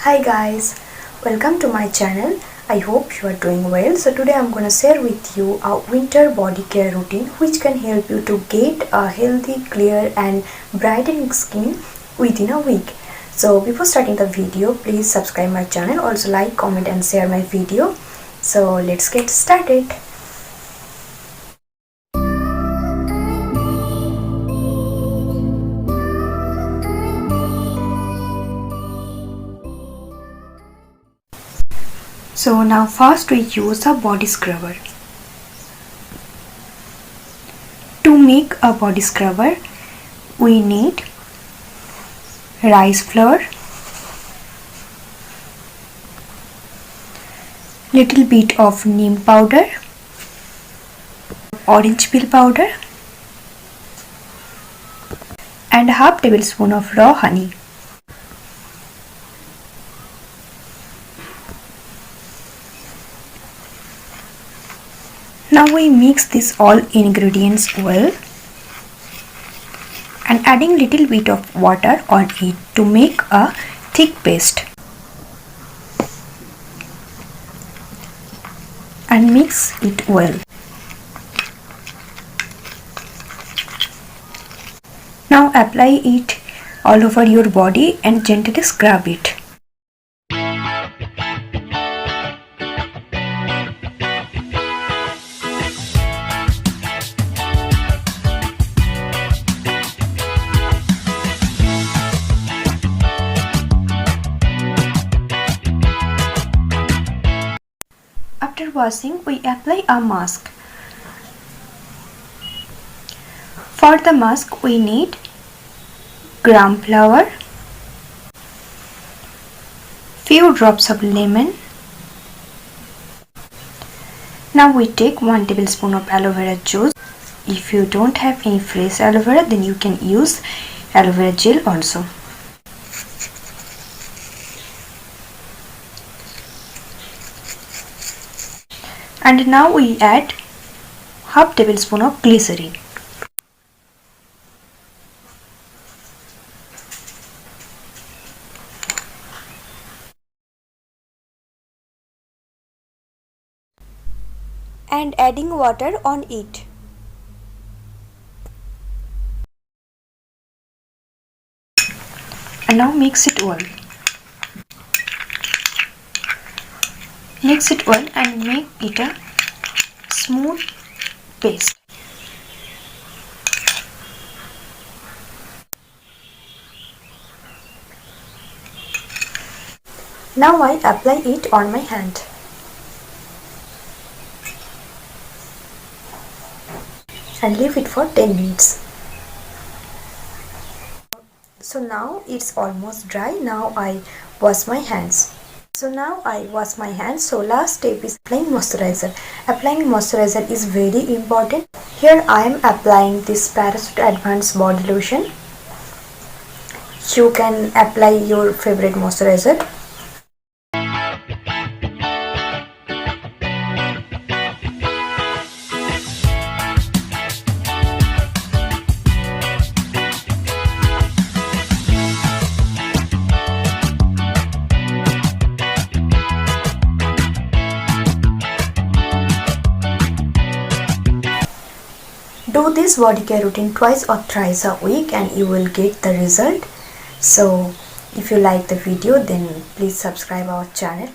Hi guys, welcome to my channel. I hope you are doing well. So today I'm going to share with you a winter body care routine which can help you to get a healthy, clear and brightening skin within a week. So before starting the video, please subscribe my channel, also like, comment and share my video. So let's get started. So now first we use a body scrubber. To make a body scrubber, we need rice flour, little bit of neem powder, orange peel powder and half tablespoon of raw honey. Now we mix this all ingredients well and adding little bit of water on it to make a thick paste and mix it well. Now apply it all over your body and gently scrub it. After washing, we apply a mask. For the mask, we need gram flour, few drops of lemon. Now we take 1 tablespoon of aloe vera juice. If you don't have any fresh aloe vera, then you can use aloe vera gel also. And now we add half tablespoon of glycerin. And adding water on it. And now mix it well. Mix it well and make it a smooth paste. Now I apply it on my hand. And leave it for 10 minutes. So now it's almost dry. Now I wash my hands. So last step is applying moisturizer. Applying moisturizer is very important. Here I am applying this Parachute Advanced Body Lotion. You can apply your favorite moisturizer. Do this body care routine twice or thrice a week and you will get the result. So if you like the video, then please subscribe our channel.